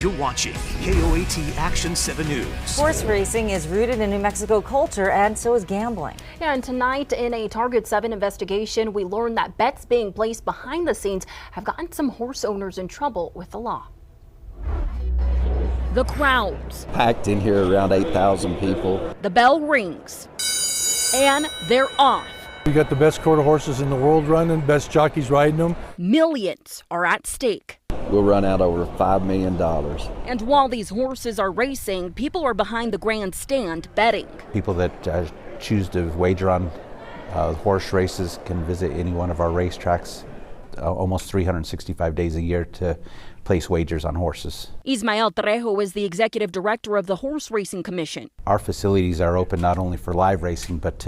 You're watching KOAT Action 7 News. Horse racing is rooted in New Mexico culture, and so is gambling. Yeah, and tonight in a Target 7 investigation, we learned that bets being placed behind the scenes have gotten some horse owners in trouble with the law. The crowds. Packed in here, around 8,000 people. The bell rings, and they're off. We got the best quarter horses in the world running, best jockeys riding them. Millions are at stake. We'll run out over $5 million. And while these horses are racing, people are behind the grandstand betting. People that choose to wager on horse races can visit any one of our racetracks almost 365 days a year to place wagers on horses. Ismael Trejo is the executive director of the Horse Racing Commission. Our facilities are open not only for live racing, but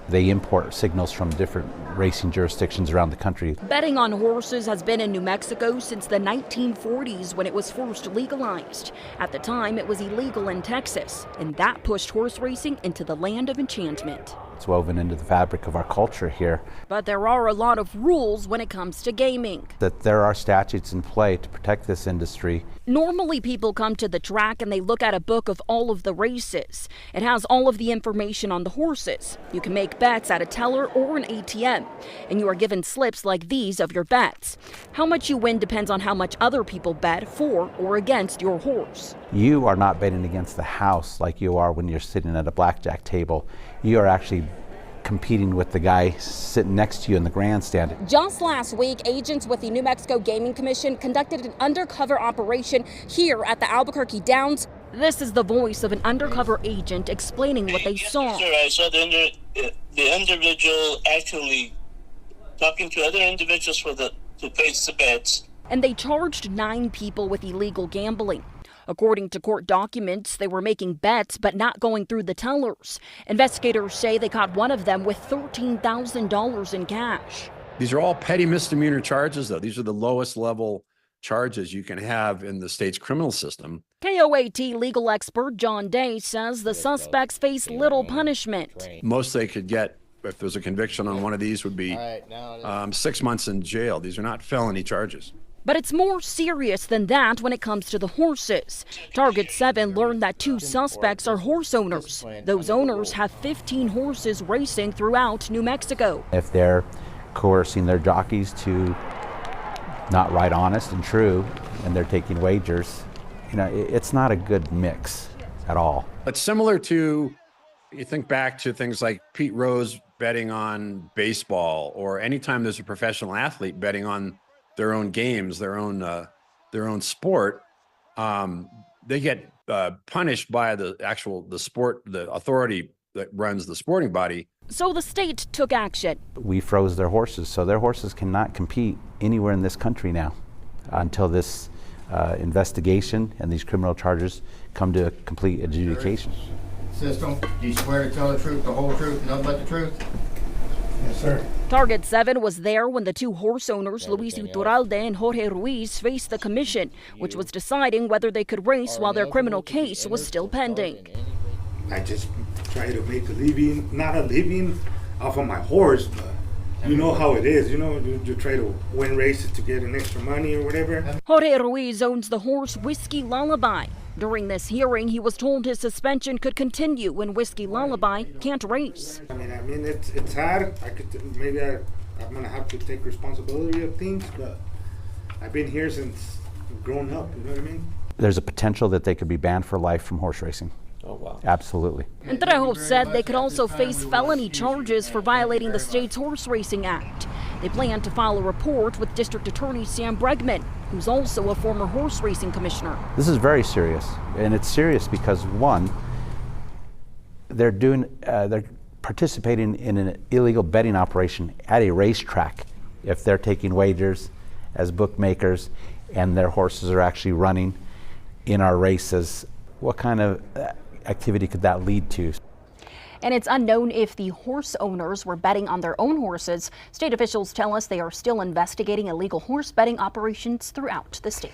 they import signals from different racing jurisdictions around the country. Betting on horses has been in New Mexico since the 1940s when it was first legalized. At the time, it was illegal in Texas, and that pushed horse racing into the land of enchantment. It's woven into the fabric of our culture here. But there are a lot of rules when it comes to gaming. That there are statutes in play to protect this industry. Normally people come to the track and they look at a book of all of the races. It has all of the information on the horses. You can make bets at a teller or an ATM, and you are given slips like these of your bets. How much you win depends on how much other people bet for or against your horse. You are not betting against the house like you are when you're sitting at a blackjack table. You are actually competing with the guy sitting next to you in the grandstand. Just last week, agents with the New Mexico Gaming Commission conducted an undercover operation here at the Albuquerque Downs. This is the voice of an undercover agent explaining what they saw. Sir, I saw the individual actually talking to other individuals to place the bets. And they charged 9 people with illegal gambling. According to court documents, they were making bets but not going through the tellers. Investigators say they caught one of them with $13,000 in cash. These are all petty misdemeanor charges, though. These are the lowest level charges you can have in the state's criminal system. KOAT legal expert John Day says the suspects face little punishment. Most they could get, if there's a conviction on one of these, would be 6 months in jail. These are not felony charges. But it's more serious than that when it comes to the horses. Target 7 learned that 2 suspects are horse owners. Those owners have 15 horses racing throughout New Mexico. If they're coercing their jockeys to not ride honest and true, and they're taking wagers, it's not a good mix at all. It's similar to, you think back to things like Pete Rose betting on baseball, or anytime there's a professional athlete betting on their own games, their own sport, they get punished by the sport, the authority that runs the sporting body. So the state took action. We froze their horses, so their horses cannot compete anywhere in this country now until this investigation and these criminal charges come to a complete adjudication. System, do you swear to tell the truth, the whole truth, nothing but the truth? Yes, sir. Target 7 was there when the 2 horse owners, Luis Iturralde and Jorge Ruiz, faced the commission, which was deciding whether they could race while their criminal case was still pending. I just try to make a living, not a living off of my horse, but you know how it is, you try to win races to get an extra money or whatever. Jorge Ruiz owns the horse Whiskey Lullaby. During this hearing, he was told his suspension could continue when Whiskey Lullaby can't race. I mean, it's hard. I'm gonna have to take responsibility of things, but I've been here since growing up. You know what I mean? There's a potential that they could be banned for life from horse racing. Oh, wow. Absolutely. And Trejo said they could also face felony charges for violating the state's Horse Racing Act. They plan to file a report with District Attorney Sam Bregman, who's also a former horse racing commissioner. This is very serious, and it's serious because, one, they're participating in an illegal betting operation at a racetrack. If they're taking wagers as bookmakers and their horses are actually running in our races, what kind of activity could that lead to? And it's unknown if the horse owners were betting on their own horses. State officials tell us they are still investigating illegal horse betting operations throughout the state.